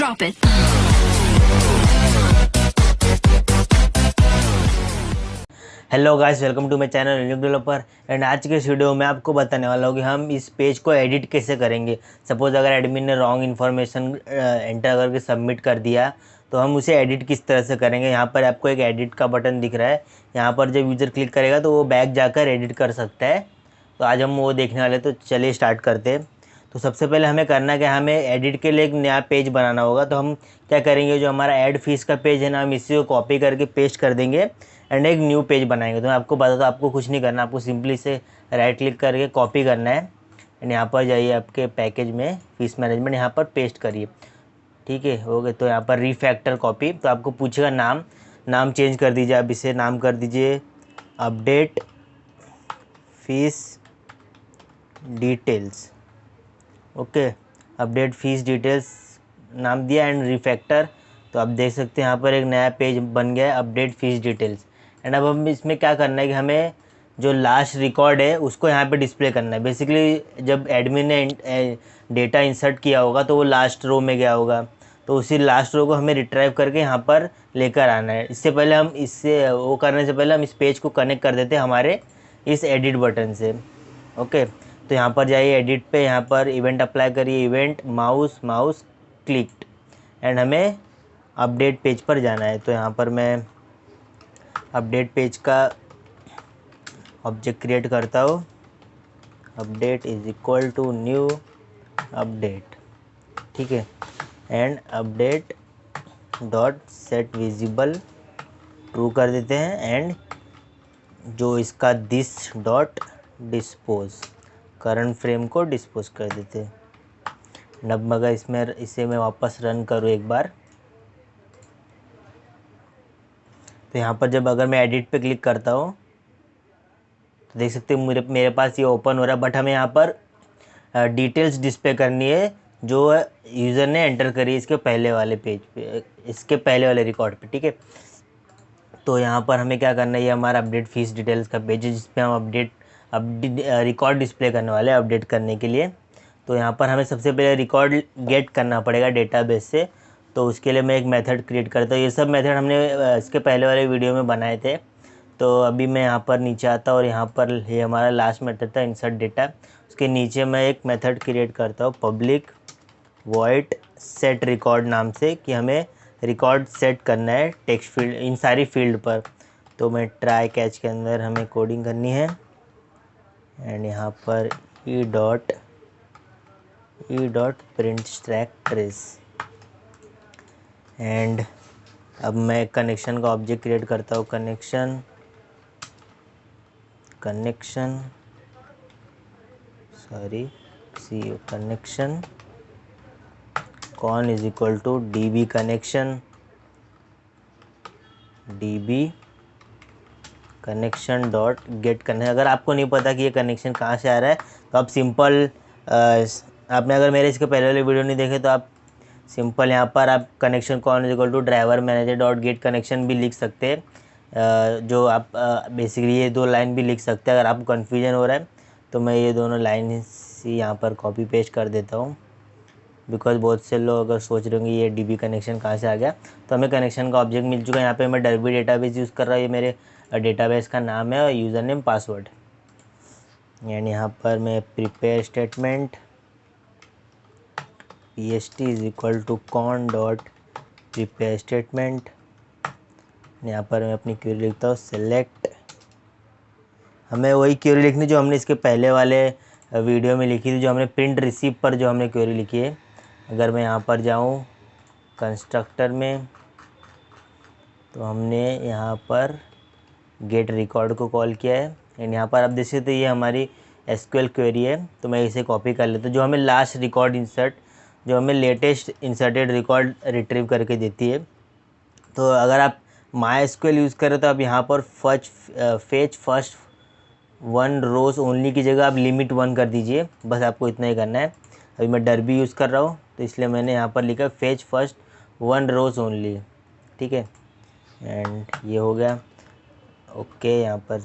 Drop it. Hello guys, welcome to my channel unique developer. And आज के इस video में आपको बताने वाला हूँ कि हम इस पेज को एडिट कैसे करेंगे। सपोज़ अगर एडमिन ने रॉन्ग इन्फॉर्मेशन एंटर करके सबमिट कर दिया तो हम उसे एडिट किस तरह से करेंगे। यहाँ पर आपको एक एडिट का बटन दिख रहा है, यहाँ पर जब यूज़र क्लिक करेगा तो वो बैक जाकर एडिट कर सकता है। तो आज हम वो देखने वाले, तो चलिए स्टार्ट करते हैं। तो सबसे पहले हमें करना क्या, हमें एडिट के लिए एक नया पेज बनाना होगा। तो हम क्या करेंगे, जो हमारा ऐड फीस का पेज है ना, हम इसी को कॉपी करके पेस्ट कर देंगे एंड एक न्यू पेज बनाएंगे। तो मैं आपको बता दूँ, आपको कुछ नहीं करना, आपको सिंपली से राइट क्लिक करके कॉपी करना है एंड यहाँ पर जाइए आपके पैकेज में फीस मैनेजमेंट, यहाँ पर पेस्ट करिए। ठीक है, हो गए। तो यहाँ पर रीफैक्टर कॉपी, तो आपको पूछेगा नाम चेंज कर दीजिए। आप इसे नाम कर दीजिए update fees details. Okay, update fees details नाम दिया एंड रिफैक्टर। तो आप देख सकते हैं यहाँ पर एक नया पेज बन गया है, अपडेट फीस डिटेल्स। एंड अब हम इसमें क्या करना है कि हमें जो लास्ट रिकॉर्ड है उसको यहाँ पे डिस्प्ले करना है। बेसिकली जब एडमिन ने डेटा इंसर्ट किया होगा तो वो लास्ट रो में गया होगा, तो उसी लास्ट रो को हमें रिट्राइव करके यहाँ पर लेकर आना है। इससे पहले हम इससे वो करने से पहले हम इस पेज को कनेक्ट कर देते हैं हमारे इस एडिट बटन से। ओके, तो यहाँ पर जाइए एडिट पे, यहाँ पर इवेंट अप्लाई करिए, इवेंट माउस क्लिक्ड एंड हमें अपडेट पेज पर जाना है। तो यहाँ पर मैं अपडेट पेज का ऑब्जेक्ट क्रिएट करता हूँ, update is equal to new update. ठीक है, and update dot set visible true कर देते हैं एंड जो इसका this dot dispose, current frame को डिस्पोज कर देते हैं। अब मगर इसे मैं वापस रन करूँ एक बार, तो यहाँ पर जब अगर मैं एडिट पे क्लिक करता हूँ तो देख सकते हैं मेरे पास ये ओपन हो रहा है। बट हमें यहाँ पर डिटेल्स डिस्प्ले करनी है जो यूज़र ने एंटर करी इसके पहले वाले पेज पे, इसके पहले वाले रिकॉर्ड पे। ठीक है, तो यहाँ पर हमें क्या करना है, ये हमारा अपडेट फीस डिटेल्स का पेज है जिसपे हम रिकॉर्ड डिस्प्ले करने वाले हैं अपडेट करने के लिए। तो यहाँ पर हमें सबसे पहले रिकॉर्ड गेट करना पड़ेगा डेटाबेस से। तो उसके लिए मैं एक मेथड क्रिएट करता हूँ। ये सब मेथड हमने इसके पहले वाले वीडियो में बनाए थे। तो अभी मैं यहाँ पर नीचे आता और यहाँ पर ये हमारा लास्ट मेथड था इंसर्ट डेटा। उसके नीचे मैं एक मेथड क्रिएट करता हूँ पब्लिक वॉइड सेट रिकॉर्ड नाम से, कि हमें रिकॉर्ड सेट करना है टेक्स्ट फील्ड, इन सारी फील्ड पर। तो मैं ट्राई कैच के अंदर हमें कोडिंग करनी है एंड यहाँ पर e dot print stack trace. And अब मैं कनेक्शन का ऑब्जेक्ट क्रिएट करता हूँ, connection connection con is equal to db connection dot get connection. अगर आपको नहीं पता कि ये कनेक्शन कहाँ से आ रहा है तो आप सिंपल आपने अगर मेरे इसके पहले वाले वीडियो नहीं देखे तो आप सिंपल यहाँ पर आप connection con is equal to driver manager dot get connection भी लिख सकते हैं। जो आप बेसिकली ये दो लाइन भी लिख सकते हैं। अगर आपको कन्फ्यूजन हो रहा है तो मैं ये दोनों लाइन ही यहाँ पर कॉपी पेस्ट कर देता हूँ, बिकॉज बहुत से लोग अगर सोच रहे होंगे ये डीबी कनेक्शन कहाँ से आ गया। तो हमें कनेक्शन का ऑब्जेक्ट मिल चुका है। यहाँ पे मैं डरबी डेटाबेस यूज़ कर रहा हूँ, ये मेरे डेटाबेस का नाम है और यूज़र नेम पासवर्ड। एंड यहाँ पर मैं prepare statement pst is equal to con dot prepare statement. यहाँ पर मैं अपनी क्वेरी लिखता हूँ सेलेक्ट। हमें वही क्वेरी लिखनी जो हमने इसके पहले वाले वीडियो में लिखी थी, जो हमने प्रिंट रिसीव पर जो हमने क्वेरी लिखी है। अगर मैं यहाँ पर जाऊँ कंस्ट्रक्टर में तो हमने यहाँ पर गेट रिकॉर्ड को कॉल किया है एंड यहाँ पर आप देख सकते ये हमारी एसक्यूएल क्वेरी है। तो मैं इसे कॉपी कर लेता हूँ, जो हमें लास्ट रिकॉर्ड इंसर्ट, जो हमें लेटेस्ट इंसर्टेड रिकॉर्ड रिट्रीव करके देती है। तो अगर आप माई एसक्यूएल यूज़ करें तो आप यहाँ पर फेच फर्स्ट 1 रोज़ ओनली की जगह आप लिमिट 1 कर दीजिए। बस आपको इतना ही करना है। अभी मैं डरबी यूज़ कर रहा हूँ तो इसलिए मैंने यहाँ पर लिखा फेच फर्स्ट 1 रोज़ ओनली। ठीक है, एंड ये हो गया। ओके, यहाँ पर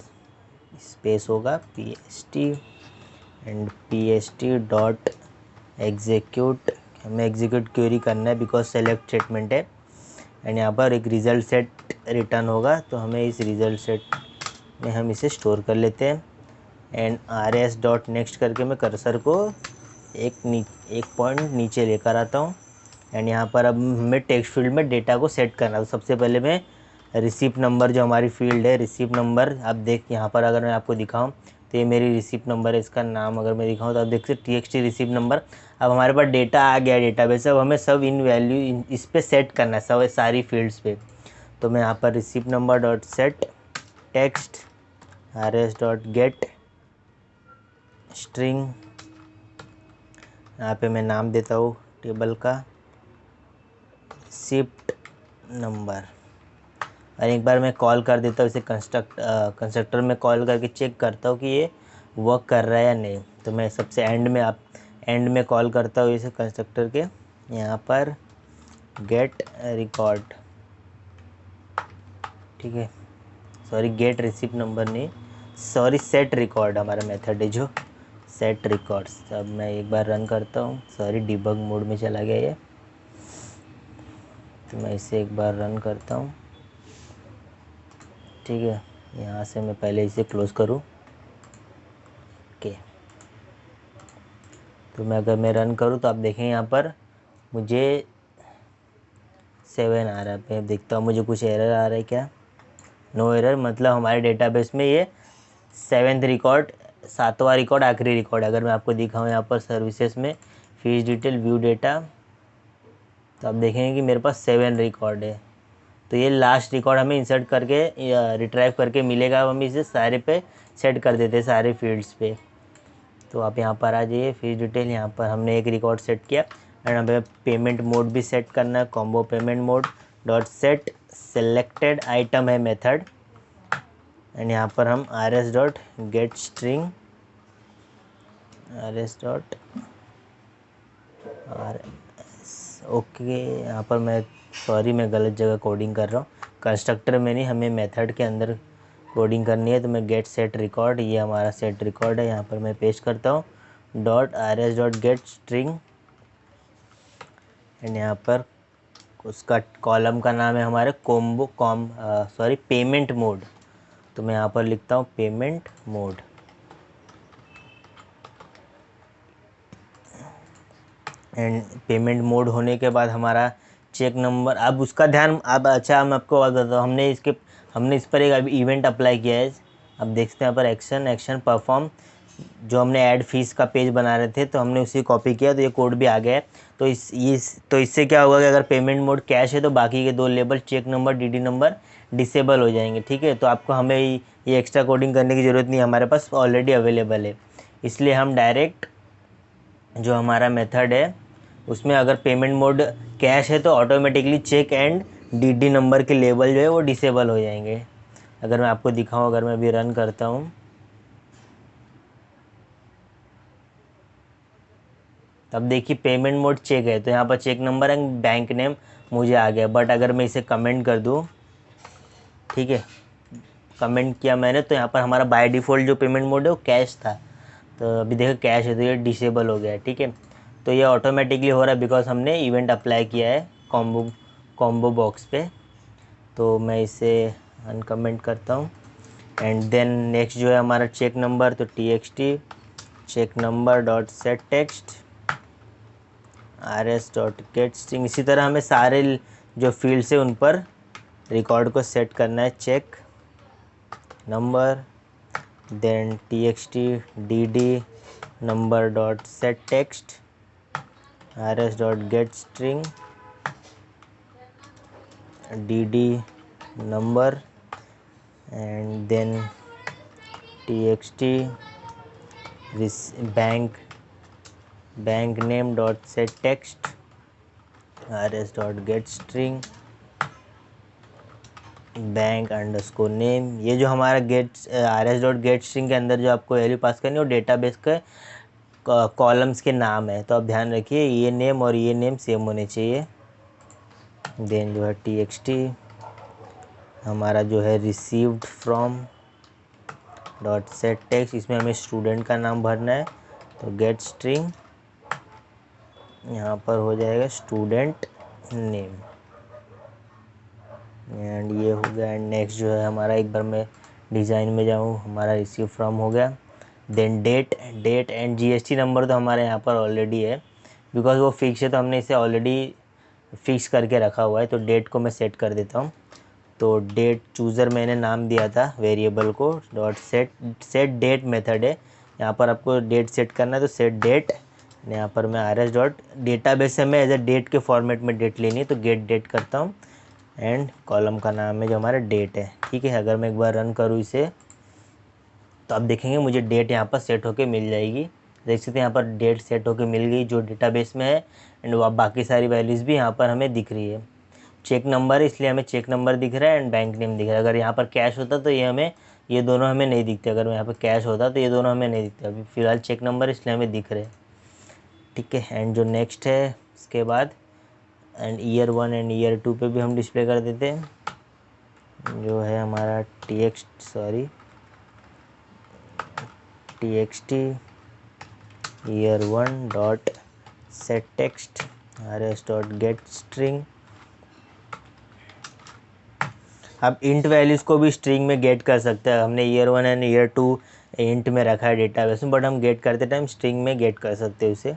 स्पेस होगा pst and pst dot execute, हमें एग्जीक्यूट क्वेरी करना है बिकॉज सेलेक्ट स्टेटमेंट है। एंड यहाँ पर एक रिज़ल्ट सेट रिटर्न होगा, तो हमें इस रिज़ल्ट सेट में हम इसे स्टोर कर लेते हैं। एंड rs.next करके मैं कर्सर को एक पॉइंट नीचे लेकर आता हूँ। एंड यहाँ पर अब हमें टेक्स्ट फील्ड में डेटा को सेट करना है। तो सबसे पहले मैं रिसीप्ट नंबर जो हमारी फील्ड है, रिसीप्ट नंबर, आप देख यहाँ पर अगर मैं आपको दिखाऊँ तो ये मेरी रिसीप्ट नंबर है, इसका नाम अगर मैं दिखाऊँ तो आप देख सकते txt रिसीप्ट नंबर। अब हमारे पास डेटा आ गया डेटाबेस, अब हमें सब इन वैल्यू इस पे सेट करना है, सब सारी फील्ड्स पे। तो मैं यहाँ पर receipt number dot set text rs dot get string, यहाँ पे मैं नाम देता हूँ टेबल का रिसीप्ट नंबर। और एक बार मैं कॉल कर देता हूँ इसे कंस्ट्रक्टर में कॉल करके चेक करता हूँ कि ये वर्क कर रहा है या नहीं। तो मैं सबसे एंड में कॉल करता हूँ इसे कंस्ट्रक्टर के, यहाँ पर गेट रिकॉर्ड, ठीक है, सॉरी गेट रिसीप्ट नंबर नहीं, सॉरी सेट रिकॉर्ड हमारा मेथड है जो सेट रिकॉर्ड्स। अब मैं एक बार रन करता हूँ, सॉरी डिबग मोड में चला गया ये, तो मैं इसे एक बार रन करता हूँ, ठीक है। यहाँ से मैं पहले इसे क्लोज़ करूँ, ओके। तो मैं अगर मैं रन करूँ तो आप देखें यहाँ पर मुझे 7 आ रहा है। मैं देखता हूँ मुझे कुछ एरर आ रहा है क्या, नो एरर, मतलब हमारे डेटाबेस में ये 7th रिकॉर्ड, 7वां रिकॉर्ड आखिरी रिकॉर्ड। अगर मैं आपको दिखाऊँ यहाँ पर सर्विसेज में फीस डिटेल व्यू डेटा, तो आप देखेंगे कि मेरे पास 7 रिकॉर्ड है। तो ये लास्ट रिकॉर्ड हमें इंसर्ट करके रिट्राइव करके मिलेगा। अब हम इसे सारे पे सेट कर देते हैं, सारे फील्ड्स पे। तो आप यहाँ पर आ जाइए, फीस डिटेल, यहाँ पर हमने एक रिकॉर्ड सेट किया। एंड हमें पेमेंट मोड भी सेट करना है, combo payment mode dot set selected item है मेथड। एंड यहाँ पर हम rs dot get string, rs dot okay, यहाँ पर मैं सॉरी मैं गलत जगह कोडिंग कर रहा हूँ, कंस्ट्रक्टर में नहीं, हमें मेथड के अंदर कोडिंग करनी है। तो मैं गेट सेट रिकॉर्ड, ये हमारा सेट रिकॉर्ड है, यहाँ पर मैं पेस्ट करता हूँ dot rs dot get string. And यहाँ पर उसका कॉलम का नाम है हमारे पेमेंट मोड। तो मैं यहाँ पर लिखता हूँ payment mode. And payment mode होने के बाद हमारा चेक नंबर, अब उसका ध्यान, अब अच्छा मैं आपको और बताता हूँ, हमने इस पर एक अभी इवेंट अप्लाई किया है। अब देखते हैं यहाँ पर एक्शन परफॉर्म, जो हमने ऐड फीस का पेज बना रहे थे तो हमने उसी कॉपी किया, तो ये कोड भी आ गया है। तो इससे क्या होगा कि अगर पेमेंट मोड कैश है तो बाकी के 2 label check number dd number disable हो जाएंगे, ठीक है। तो आपको हमें ये एक्स्ट्रा कोडिंग करने की ज़रूरत नहीं, हमारे पास ऑलरेडी अवेलेबल है। इसलिए हम डायरेक्ट जो हमारा मेथड है उसमें अगर पेमेंट मोड कैश है तो automatically check and dd number के लेबल जो है वो डिसेबल हो जाएंगे। अगर मैं आपको दिखाऊं, अगर मैं अभी रन करता हूं, तब देखिए पेमेंट मोड चेक है, तो यहाँ पर check number and bank name मुझे आ गया। बट अगर मैं इसे कमेंट कर दूँ, ठीक है, कमेंट किया मैंने, तो यहाँ पर हमारा बाय डिफ़ॉल्ट जो पेमेंट मोड है वो कैश था। तो अभी देखो कैश है तो ये डिसेबल हो गया है, ठीक है। तो ये ऑटोमेटिकली हो रहा है बिकॉज हमने इवेंट अप्लाई किया है कॉम्बो बॉक्स पे। तो मैं इसे अनकमेंट करता हूँ। एंड देन नेक्स्ट जो है हमारा चेक नंबर, तो txt check number dot set text rs dot get string. इसी तरह हमें सारे जो फील्ड्स है उन पर रिकॉर्ड को सेट करना है, check number, then txt dd number dot set text rs dot get string dd number, and then txt bank name dot set text rs dot get string bank underscore name. ये जो हमारा rs dot get string के अंदर जो आपको value pass करनी है वो डेटाबेस के कॉलम्स के नाम है। तो आप ध्यान रखिए ये नेम और ये नेम सेम होने चाहिए। देन जो है txt हमारा जो है received from dot set text, इसमें हमें स्टूडेंट का नाम भरना है, तो गेट स्ट्रिंग यहाँ पर हो जाएगा स्टूडेंट नेम, एंड ये हो गया। एंड नेक्स्ट जो है हमारा, एक बार मैं डिज़ाइन में जाऊँ, हमारा रिसीव फ्रॉम हो गया। Then date and GST number तो हमारे यहाँ पर ऑलरेडी है, बिकॉज वो फिक्स है तो हमने इसे ऑलरेडी फिक्स करके रखा हुआ है। तो डेट को मैं सेट कर देता हूँ। तो डेट चूज़र मैंने नाम दिया था वेरिएबल को, डॉट सेट डेट मेथड है। यहाँ पर आपको डेट सेट करना है, तो सेट डेट। यहाँ पर मैं आर एस डॉट डेटाबेस से मैं एज ए डेट के फॉर्मेट में डेट लेनी है, तो गेट डेट करता हूँ। एंड कॉलम का नाम है जो हमारा डेट है, ठीक है। अगर मैं एक बार रन करूँ इसे, तो आप देखेंगे मुझे डेट यहाँ पर सेट होके मिल जाएगी। देख सकते हैं यहाँ पर डेट सेट होके मिल गई जो डेटाबेस में है। एंड वो बाकी सारी वैल्यूज़ भी यहाँ पर हमें दिख रही है। चेक नंबर है इसलिए हमें चेक नंबर दिख रहा है एंड बैंक नेम दिख रहा है। अगर यहाँ पर कैश होता तो ये दोनों हमें नहीं दिखते। अगर यहाँ पर कैश होता तो ये दोनों हमें नहीं दिखते। अभी फ़िलहाल चेक नंबर इसलिए हमें दिख रहे हैं, ठीक है। एंड जो नेक्स्ट है इसके बाद, एंड ईयर 1 एंड ईयर 2 पे भी हम डिस्प्ले कर देते हैं, जो है हमारा txt year 1 dot set text rs dot get string. आप इंट वैल्यूज़ को भी स्ट्रिंग में गेट कर सकते हैं। हमने ईयर 1 एंड ईयर 2 इंट में रखा है डेटाबेस में, बट हम गेट करते टाइम स्ट्रिंग में गेट कर सकते हैं उसे।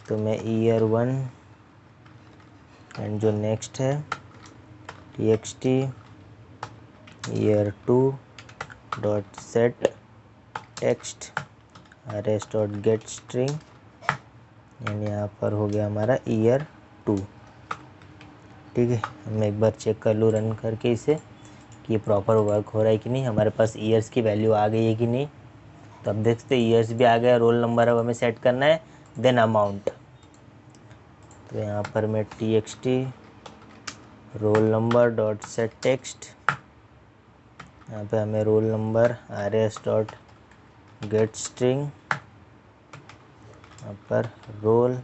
तो मैं ईयर 1 एंड जो नेक्स्ट है txt year 2 dot set text rs dot get string, and यहाँ पर हो गया हमारा ईयर 2, ठीक है। मैं एक बार चेक कर लूँ रन करके इसे कि ये प्रॉपर वर्क हो रहा है कि नहीं, हमारे पास ईयर्स की वैल्यू आ गई है कि नहीं। तो अब देख सकते ईयर्स भी आ गया, रोल नंबर अब हमें सेट करना है, देन अमाउंट। तो यहाँ पर मैं txt roll number dot set text, यहाँ पे हमें roll number rs dot get string, यहाँ पर रोल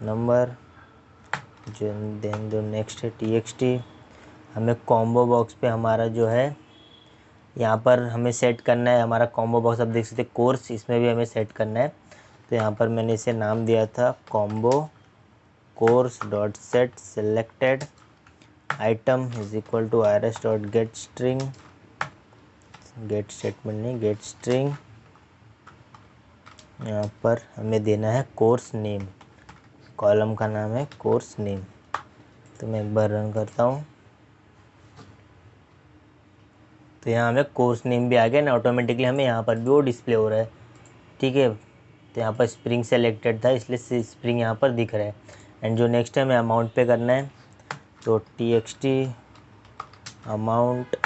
नंबर जो नेक्स्ट है txt। हमें कॉम्बो बॉक्स पे हमारा जो है यहाँ पर हमें सेट करना है हमारा कॉम्बो बॉक्स। आप देख सकते हैं कोर्स, इसमें भी हमें सेट करना है। तो यहाँ पर मैंने इसे नाम दिया था combo course dot set selected item is equal to rs dot get string, get statement नहीं गेट स्ट्रिंग। यहाँ पर हमें देना है कोर्स नेम, कॉलम का नाम है कोर्स नेम। तो मैं एक बार रन करता हूँ, तो यहाँ हमें कोर्स नेम भी आ गया ना, ऑटोमेटिकली हमें यहाँ पर भी वो डिस्प्ले हो रहा है, ठीक है। तो यहाँ पर स्प्रिंग सेलेक्टेड था इसलिए स्प्रिंग यहाँ पर दिख रहा है। एंड जो नेक्स्ट है हमें अमाउंट पे करना है, तो txt amount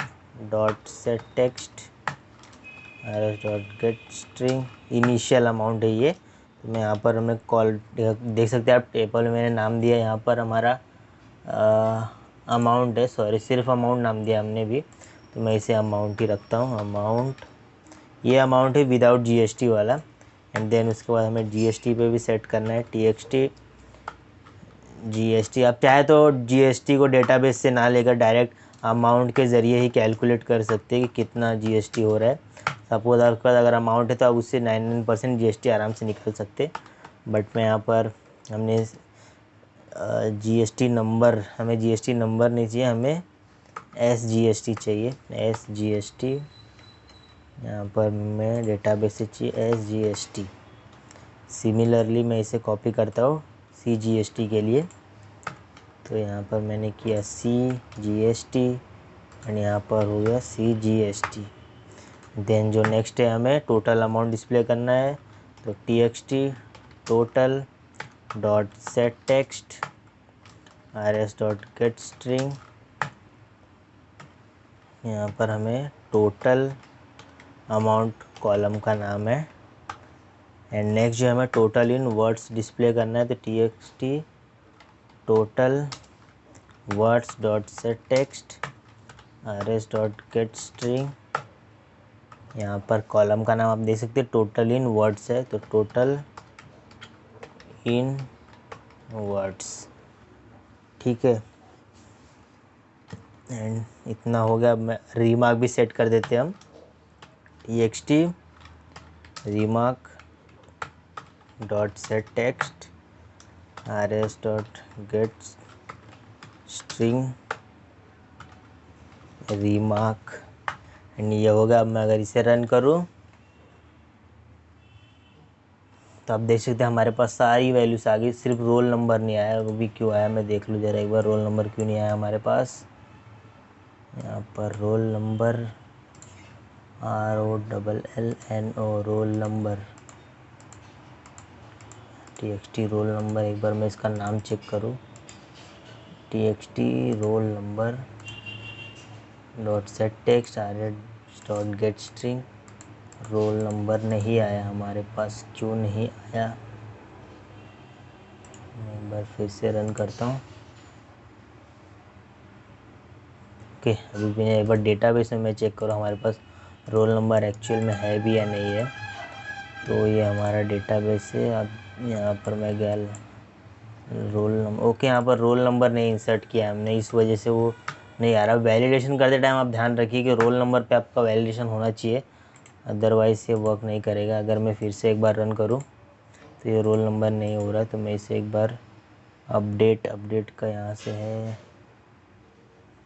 dot set text rs dot get string, initial amount है ये। तो मैं यहाँ पर हमें कॉल देख सकते हैं आप, टेबल में मैंने नाम दिया यहाँ पर हमारा अमाउंट है, सॉरी सिर्फ अमाउंट नाम दिया हमने भी। तो मैं इसे अमाउंट ही रखता हूँ, अमाउंट। ये अमाउंट है विदाउट जीएसटी वाला। एंड देन उसके बाद हमें जीएसटी पे भी सेट करना है txt जीएसटी। आप चाहे तो जीएसटी को डेटाबेस से ना लेकर डायरेक्ट अमाउंट के ज़रिए ही कैलकुलेट कर सकते हैं कि कितना जीएसटी हो रहा है। सपोज आपके पास अगर अमाउंट है तो आप उससे 99% जीएसटी आराम से निकल सकते। बट मैं यहाँ पर हमने जीएसटी नंबर, हमें जीएसटी नंबर नहीं चाहिए, हमें SGST चाहिए, SGST। यहाँ पर मैं डेटाबेस से चाहिए SGST। सिमिलरली मैं इसे कॉपी करता हूँ CGST के लिए। तो यहाँ पर मैंने किया CGST एंड यहाँ पर हो गया CGST। देन जो नेक्स्ट है हमें टोटल अमाउंट डिस्प्ले करना है, तो txt total dot set text rs dot get string. यहाँ पर हमें टोटल अमाउंट कॉलम का नाम है। एंड नेक्स्ट जो हमें टोटल इन वर्ड्स डिस्प्ले करना है, तो txt total words dot set text rs dot get string. यहाँ पर कॉलम का नाम आप देख सकते हैं टोटल इन वर्ड्स है, तो टोटल इन वर्ड्स, ठीक है। एंड इतना हो गया। मैं रीमार्क भी सेट कर देते हैं हम, txt remark dot set text rs dot get string remark and ये होगा। अब मैं अगर इसे रन करूँ तो आप देख सकते हैं हमारे पास सारी वैल्यूज आ गई, सिर्फ रोल नंबर नहीं आया। वो भी क्यों आया मैं देख लूँ ज़रा एक बार, रोल नंबर क्यों नहीं आया हमारे पास। यहाँ पर roll number ROLLNO roll number txt roll number, एक बार मैं इसका नाम चेक करूँ, txt roll number dot set text rs dot get string, roll number नहीं आया हमारे पास। क्यों नहीं आया, मैं एक बार फिर से रन करता हूँ। ओके, अभी भी एक बार डेटाबेस में मैं चेक करूँ हमारे पास रोल नंबर एक्चुअल में है भी या नहीं है। तो ये हमारा डेटाबेस है। अब यहाँ पर मैं गया रोल नंबर, ओके यहाँ पर रोल नंबर नहीं इंसर्ट किया हमने, इस वजह से वो नहीं आ रहा। वैलिडेशन करते टाइम आप ध्यान रखिए कि रोल नंबर पे आपका वैलिडेशन होना चाहिए, अदरवाइज़ ये वर्क नहीं करेगा। अगर मैं फिर से एक बार रन करूँ तो ये रोल नंबर नहीं हो रहा, तो मैं इसे एक बार अपडेट का यहाँ से है,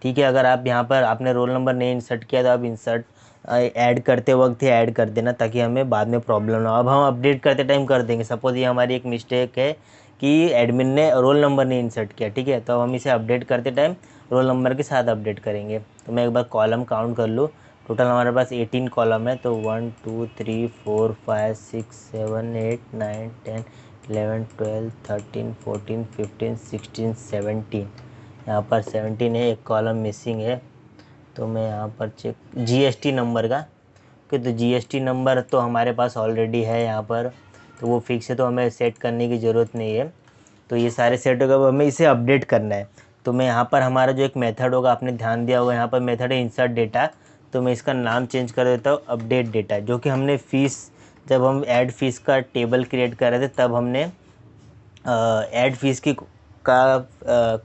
ठीक है। अगर आप यहाँ पर आपने रोल नंबर नहीं इंसर्ट किया तो आप इंसर्ट ऐड करते वक्त ही ऐड कर देना, ताकि हमें बाद में प्रॉब्लम ना हो। अब हम अपडेट करते टाइम कर देंगे। सपोज़ ये हमारी एक मिस्टेक है कि एडमिन ने रोल नंबर नहीं इंसर्ट किया, ठीक है, तो हम इसे अपडेट करते टाइम रोल नंबर के साथ अपडेट करेंगे। तो मैं एक बार कॉलम काउंट कर लूँ, टोटल हमारे पास 18 कॉलम है। तो 1 2 3 4 5 6 7 8 9 10 11 12 13 14 15 16 17, यहाँ पर 17 है, एक कॉलम मिसिंग है। तो मैं यहाँ पर चेक जीएसटी नंबर का, कि तो जीएसटी नंबर तो हमारे पास ऑलरेडी है यहाँ पर, तो वो फिक्स है, तो हमें सेट करने की ज़रूरत नहीं है। तो ये सारे सेट होगा, अब हमें इसे अपडेट करना है। तो मैं यहाँ पर हमारा जो एक मेथड होगा, आपने ध्यान दिया होगा यहाँ पर मेथड है इंसर्ट डेटा, तो मैं इसका नाम चेंज कर देता हूँ अपडेट डेटा, जो कि हमने फ़ीस, जब हम ऐड फीस का टेबल क्रिएट कर रहे थे तब हमने ऐड फीस की का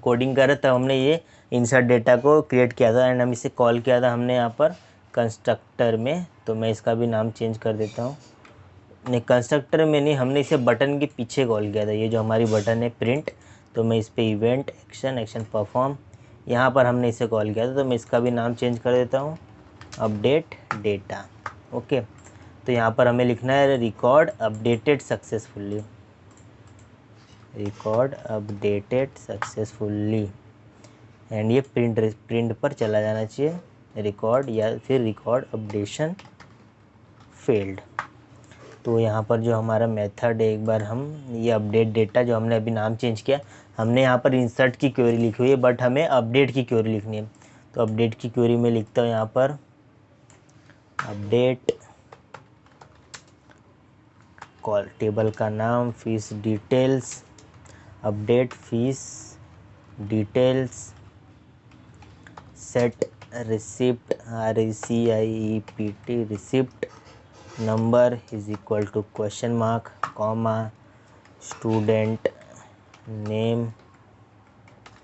कोडिंग कर रहे तब हमने ये इंसर्ट डेटा को क्रिएट किया था, एंड हम इसे कॉल किया था हमने यहाँ पर कंस्ट्रक्टर में। तो मैं इसका भी नाम चेंज कर देता हूँ, नहीं कंस्ट्रक्टर में नहीं, हमने इसे बटन के पीछे कॉल किया था, ये जो हमारी बटन है प्रिंट। तो मैं इस पर इवेंट एक्शन परफॉर्म, यहाँ पर हमने इसे कॉल किया था, तो मैं इसका भी नाम चेंज कर देता हूँ अपडेट डेटा। ओके, तो यहाँ पर हमें लिखना है record updated successfully, record updated successfully, and ये प्रिंट पर चला जाना चाहिए रिकॉर्ड, या फिर रिकॉर्ड अपडेशन फेल्ड। तो यहाँ पर जो हमारा मेथड है, एक बार हम ये अपडेट डेटा जो हमने अभी नाम चेंज किया, हमने यहाँ पर इंसर्ट की क्वेरी लिखी हुई है, बट हमें अपडेट की क्वेरी लिखनी है। तो अपडेट की क्वेरी में लिखता हूँ यहाँ पर अपडेट कॉल, टेबल का नाम fees details, update fees details, set receipt RECIEPT receipt number is equal to question mark comma student name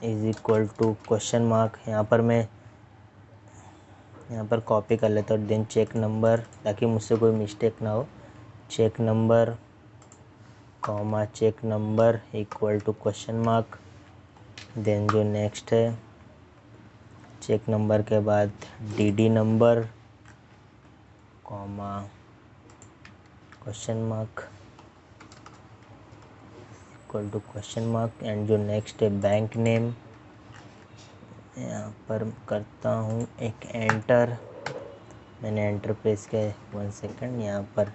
is equal to question mark. यहाँ पर मैं यहाँ पर कॉपी कर लेता हूँ, देन चेक नंबर, ताकि मुझसे कोई मिस्टेक ना हो, check number comma check number equal to question mark. Then जो नेक्स्ट है, चेक नंबर के बाद DD number comma question mark equal to question mark, and जो नेक्स्ट है बैंक नेम, यहाँ पर करता हूँ एक एंटर, मैंने एंटर प्रेस किया, 1 सेकेंड, यहाँ पर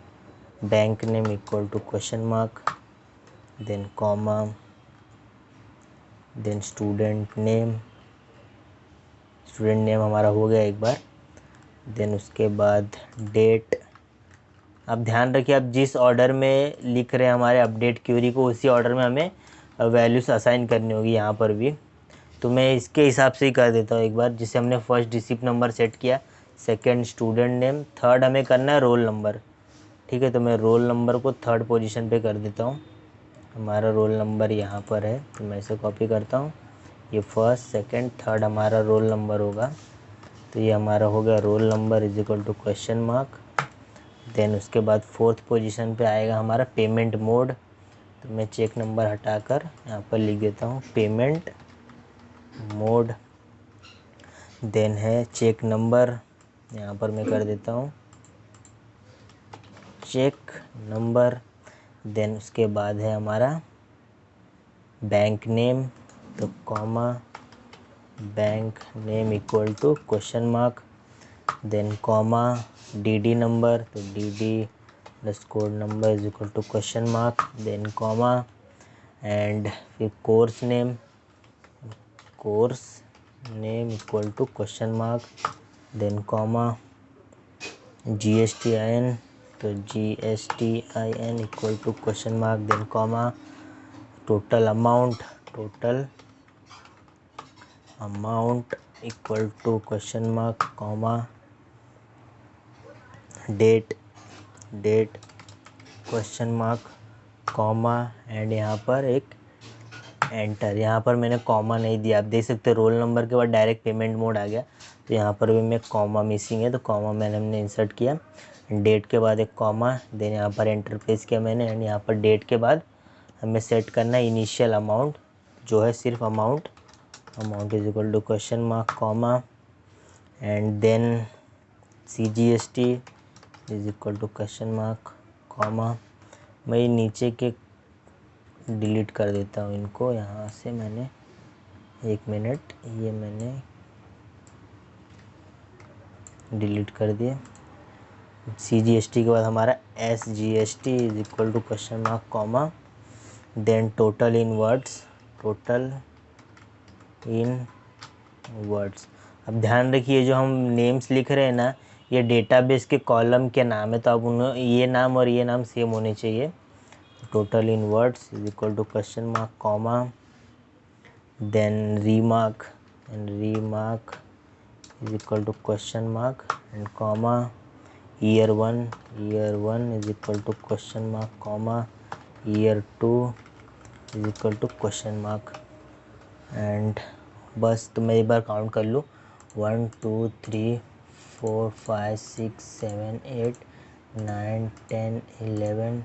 bank name equal to question mark, then comma, then student name हमारा हो गया एक बार, देन उसके बाद डेट। अब ध्यान रखिए, आप जिस ऑर्डर में लिख रहे हैं हमारे अपडेट क्वेरी को, उसी ऑर्डर में हमें वैल्यूज असाइन करनी होगी यहाँ पर भी। तो मैं इसके हिसाब से ही कर देता हूँ एक बार, जिसे हमने फर्स्ट रिसिप्ट नंबर सेट किया, सेकंड स्टूडेंट नेम, थर्ड हमें करना है रोल नंबर, ठीक है। तो मैं रोल नंबर को थर्ड पोजीशन पे कर देता हूँ, हमारा रोल नंबर यहाँ पर है, तो मैं इसे कॉपी करता हूँ, ये फर्स्ट सेकंड थर्ड हमारा रोल नंबर होगा। तो ये हमारा हो गया roll number is equal to question mark. Then उसके बाद फोर्थ पोजीशन पे आएगा हमारा पेमेंट मोड, तो मैं चेक नंबर हटाकर यहाँ पर लिख देता हूँ पेमेंट मोड। देन है चेक नंबर, यहाँ पर मैं कर देता हूँ चेक नंबर। देन उसके बाद है हमारा बैंक नेम, तो comma bank name equal to question mark, then comma DD number, तो DD _ number is equal to question mark, then comma and फिर course name equal to question mark, then comma GSTIN, तो GSTIN equal to question mark, then comma total amount equal to question mark, comma date question mark, comma and यहाँ पर एक enter. यहाँ पर मैंने comma नहीं दिया, आप देख सकते हैं रोल नंबर के बाद डायरेक्ट पेमेंट मोड आ गया, तो यहाँ पर भी मैं कॉमा मिसिंग है, तो कॉमा हमने इंसर्ट किया। डेट के बाद एक कॉमा, देन यहाँ पर एंटर प्रेस किया मैंने, एंड यहाँ पर डेट के बाद हमें सेट करना है इनिशियल अमाउंट, जो है सिर्फ amount is equal to question mark, comma and then CGST is equal to question mark, comma. मैं नीचे के डिलीट कर देता हूँ इनको, यहाँ से मैंने 1 मिनट ये मैंने डिलीट कर दिए। CGST के बाद हमारा SGST is equal to question mark, comma then total in words. अब ध्यान रखिए जो हम नेम्स लिख रहे हैं ना, ये डेटाबेस के कॉलम के नाम है, तो अब उन्हें ये नाम और ये नाम सेम होने चाहिए। Total in words is equal to question mark, comma then remark is equal to question mark and comma year one is equal to question mark, comma year 2 is equal to question mark and बस। तो मैं एक बार count कर लूँ 1 2 3 4 5 6 7 8 9 10 11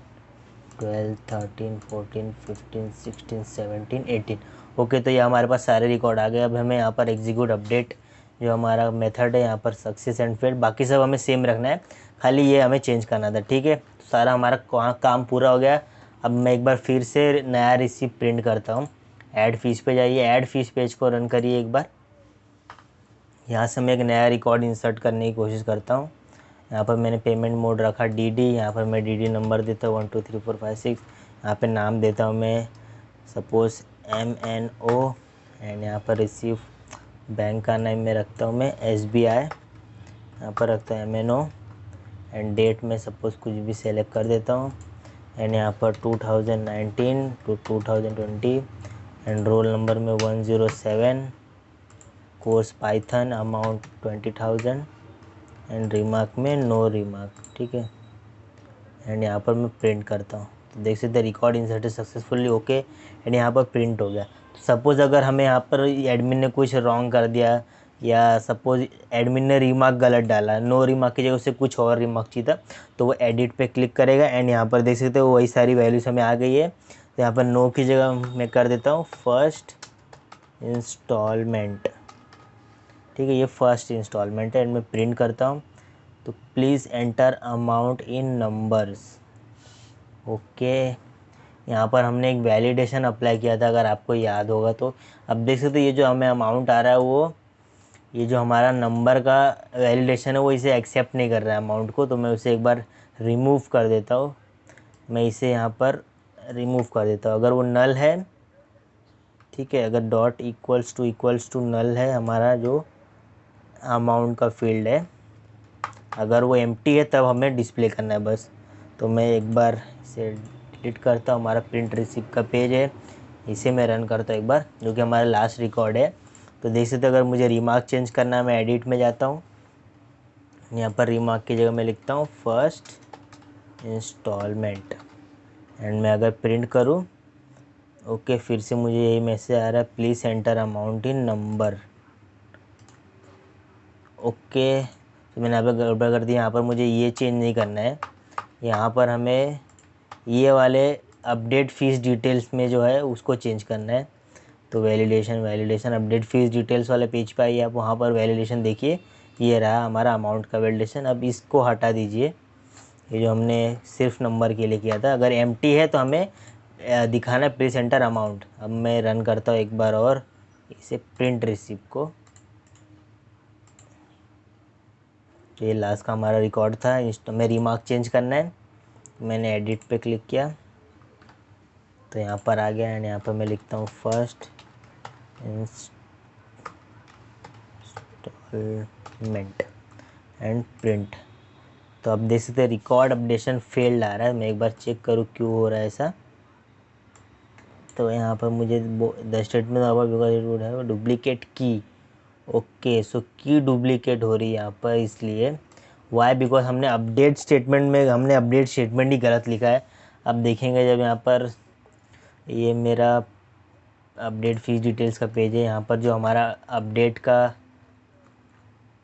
12 13 14 15 16 17 18। Okay, तो ये हमारे पास सारे रिकॉर्ड आ गए। अब हमें यहाँ पर एग्जीक्यूट अपडेट जो हमारा मेथड है यहाँ पर सक्सेस एंड फेल्ड, बाकी सब हमें सेम रखना है, खाली ये हमें चेंज करना था। ठीक है, तो सारा हमारा काम पूरा हो गया। अब मैं एक बार फिर से नया रिसिप्ट प्रिंट करता हूँ। ऐड फीस पे जाइए, ऐड फीस पेज को रन करिए एक बार। यहाँ से मैं एक नया रिकॉर्ड इंसर्ट करने की कोशिश करता हूँ। यहाँ पर मैंने पेमेंट मोड रखा DD, यहाँ पर मैं DD नंबर देता हूँ 1 2 3 4 5 6। यहाँ पे नाम देता हूँ मैं सपोज़ MNO एंड यहाँ पर रिसीव बैंक का नाम मैं रखता हूँ मैं SBI, यहाँ पर रखता हूँ MNO एंड डेट में सपोज़ कुछ भी सेलेक्ट कर देता हूँ एंड यहाँ पर 2019 to 2020 एंड रोल नंबर में 107, course Python, amount 20,000 and remark में नो रिमार्क। ठीक है, एंड यहाँ पर मैं प्रिंट करता हूँ, तो देख सकते हैं record inserted successfully, okay and यहाँ पर प्रिंट हो गया। तो सपोज़ अगर हमें यहाँ पर एडमिन ने कुछ रॉन्ग कर दिया, या सपोज़ एडमिन ने रिमार्क गलत डाला, नो रिमार्क की जगह उसे कुछ और रिमार्क चाहिए था, तो वो एडिट पे क्लिक करेगा एंड यहाँ पर देख सकते हो वही सारी वैल्यूज हमें आ गई है। तो यहाँ पर नो की जगह मैं कर देता हूँ फर्स्ट इंस्टॉलमेंट। ठीक है, ये फर्स्ट इंस्टॉलमेंट है एंड मैं प्रिंट करता हूँ, तो please enter amount in numbers. Okay, यहाँ पर हमने एक वैलिडेशन अप्लाई किया था, अगर आपको याद होगा तो। अब देख सकते ये जो हमें अमाउंट आ रहा है वो, ये जो हमारा नंबर का वैलिडेशन है वो इसे एक्सेप्ट नहीं कर रहा है अमाउंट को, तो मैं उसे एक बार रिमूव कर देता हूँ। मैं इसे यहाँ पर रिमूव कर देता हूँ, अगर वो नल है, ठीक है, अगर डॉट इक्वल्स टू नल है हमारा जो अमाउंट का फील्ड है, अगर वो एम्प्टी है तब हमें डिस्प्ले करना है बस। तो मैं एक बार इसे डिलीट करता हूँ, हमारा प्रिंट रिसिप्ट का पेज है, इसे मैं रन करता हूँ एक बार, जो कि हमारा लास्ट रिकॉर्ड है। तो देख सकते अगर मुझे रिमार्क चेंज करना है, मैं एडिट में जाता हूँ, यहाँ पर रिमार्क की जगह मैं लिखता हूँ फर्स्ट इंस्टॉलमेंट एंड मैं अगर प्रिंट करूँ, ओके, फिर से मुझे यही मैसेज आ रहा है please enter amount in number. Okay, तो मैंने यहाँ पर गड़बड़ कर दी, यहाँ पर मुझे ये चेंज नहीं करना है, यहाँ पर हमें ये वाले अपडेट फीस डिटेल्स में जो है उसको चेंज करना है। तो वैलिडेशन अपडेट फीस डिटेल्स वाले पेज पे आइए आप, वहाँ पर वैलिडेशन देखिए, ये रहा हमारा अमाउंट का वैलिडेशन। अब इसको हटा दीजिए, ये जो हमने सिर्फ नंबर के लिए किया था। अगर एम्प्टी है तो हमें दिखाना प्लीज एंटर अमाउंट। अब मैं रन करता हूँ एक बार और इसे, प्रिंट रिसिप्ट को। ये लास्ट का हमारा रिकॉर्ड था, में रिमार्क चेंज करना है। मैंने एडिट पे क्लिक किया तो यहाँ पर आ गया, एंड यहाँ पर मैं लिखता हूँ फर्स्ट इंस्टॉलमेंट एंड प्रिंट। तो अब देख सकते हैं रिकॉर्ड अपडेशन फेल्ड आ रहा है। मैं एक बार चेक करूँ क्यों हो रहा है ऐसा। तो यहाँ पर मुझे the statement because it would have duplicate की। ओके, सो की डुप्लीकेट हो रही है यहाँ पर, इसलिए वाई, बिकॉज हमने अपडेट स्टेटमेंट ही गलत लिखा है। अब देखेंगे जब यहाँ पर, ये मेरा अपडेट फीस डिटेल्स का पेज है, यहाँ पर जो हमारा अपडेट का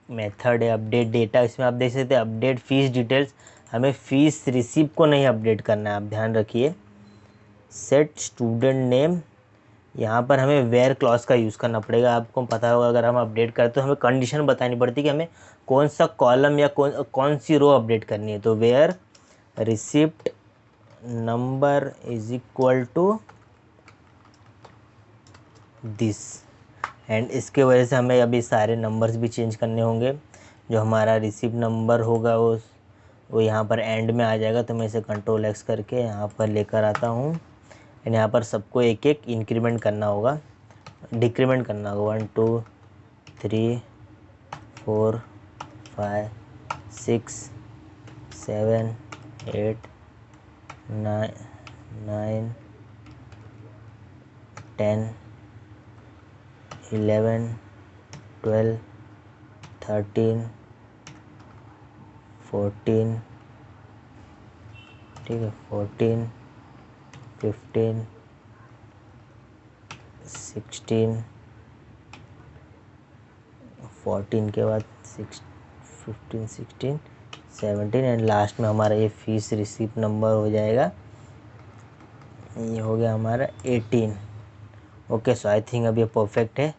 मेथड है अपडेट डेटा, इसमें आप देख सकते हैं अपडेट फीस डिटेल्स, हमें फ़ीस रिसीप्ट को नहीं अपडेट करना है। आप ध्यान रखिए, सेट स्टूडेंट नेम, यहाँ पर हमें वेयर क्लॉज का यूज़ करना पड़ेगा। आपको पता होगा अगर हम अपडेट करते तो हमें कंडीशन बतानी पड़ती कि हमें कौन सा कॉलम या कौन सी रो अपडेट करनी है। तो where receipt number is equal to this, and इसके वजह से हमें अभी सारे नंबर्स भी चेंज करने होंगे। जो हमारा रिसिप्ट नंबर होगा वो यहाँ पर एंड में आ जाएगा। तो मैं इसे कंट्रोल एक्स करके यहाँ पर लेकर आता हूँ, एंड यहाँ पर सबको एक एक इंक्रीमेंट करना होगा, डिक्रीमेंट करना होगा। 1 2 3 4 5 6 7 8 9 10 11 12 13 14, ठीक है, 14 15 16, 14 के बाद 15 16 17, एंड लास्ट में हमारा ये फीस रिसीप्ट नंबर हो जाएगा। ये हो गया हमारा 18। ओके, सो आई थिंक अब ये परफेक्ट है।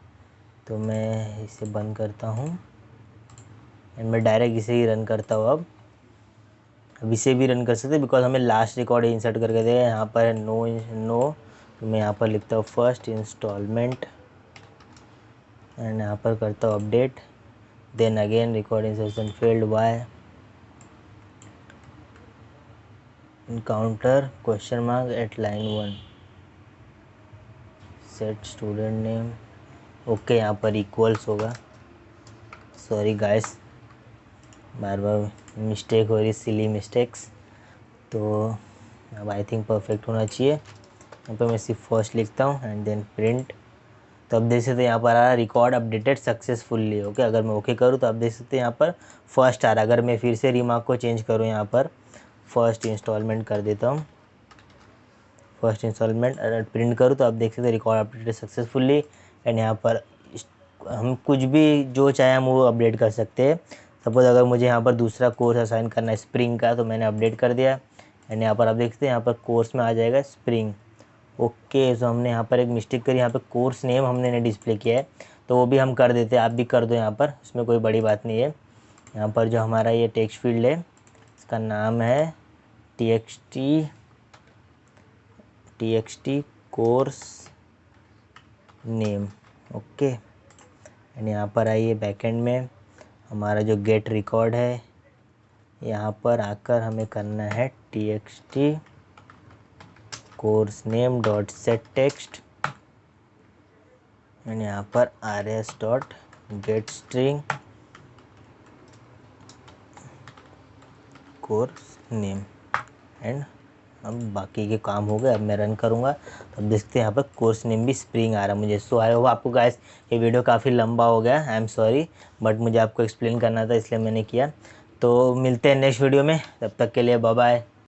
तो मैं इसे बंद करता हूँ, एंड मैं डायरेक्ट इसे ही रन करता हूँ। अब इसे भी रन कर सकते हैं बिकॉज हमें लास्ट रिकॉर्ड इंसर्ट करके देगा। यहाँ पर है नो, तो मैं यहाँ पर लिखता हूँ फर्स्ट इंस्टॉलमेंट, एंड यहाँ पर करता हूँ update, then again record insertion failed, why encounter question mark at line 1, set student name. Okay, यहाँ पर इक्वल्स होगा, सॉरी गाइस, बार बार मिस्टेक हो रही, सिली मिस्टेक्स। तो अब आई थिंक परफेक्ट होना चाहिए। यहाँ पर मैं सिर्फ फर्स्ट लिखता हूँ एंड देन प्रिंट। तो अब देख सकते हैं यहाँ पर आ रहा है रिकॉर्ड अपडेटेड सक्सेसफुली। ओके, अगर मैं ओके करूँ तो आप देख सकते हैं यहाँ पर फर्स्ट आ रहा है। अगर मैं फिर से रिमार्क को चेंज करूँ, यहाँ पर फर्स्ट इंस्टॉलमेंट कर देता हूँ, फर्स्ट इंस्टॉलमेंट, अगर प्रिंट करूँ तो आप देख सकते हैं रिकॉर्ड अपडेटेड सक्सेसफुली। एंड यहाँ पर हम कुछ भी जो चाहे हम वो अपडेट कर सकते हैं। सपोज़ अगर मुझे यहाँ पर दूसरा कोर्स असाइन करना है स्प्रिंग का, तो मैंने अपडेट कर दिया, एंड यहाँ पर आप देखते हैं यहाँ पर कोर्स में आ जाएगा स्प्रिंग। ओके, सो हमने यहाँ पर एक मिस्टेक करी, यहाँ पर कोर्स नेम हमने नहीं डिस्प्ले किया है, तो वो भी हम कर देते हैं। आप भी कर दो यहाँ पर, इसमें कोई बड़ी बात नहीं है। यहाँ पर जो हमारा ये टेक्स्ट फील्ड है, इसका नाम है txt course name. Okay, and यहाँ पर आइए बैकएंड में, हमारा जो गेट रिकॉर्ड है, यहाँ पर आकर हमें करना है txt course name dot set text, and यहाँ पर rs dot get string course name, and अब बाकी के काम हो गए। अब मैं रन करूँगा तो अब देखते हैं यहाँ पर कोर्स नेम भी स्प्रिंग आ रहा है मुझे। सो आई होप आपको गाइस ये वीडियो काफ़ी लंबा हो गया, आई एम सॉरी, बट मुझे आपको एक्सप्लेन करना था इसलिए मैंने किया। तो मिलते हैं नेक्स्ट वीडियो में, तब तक के लिए बाय बाय।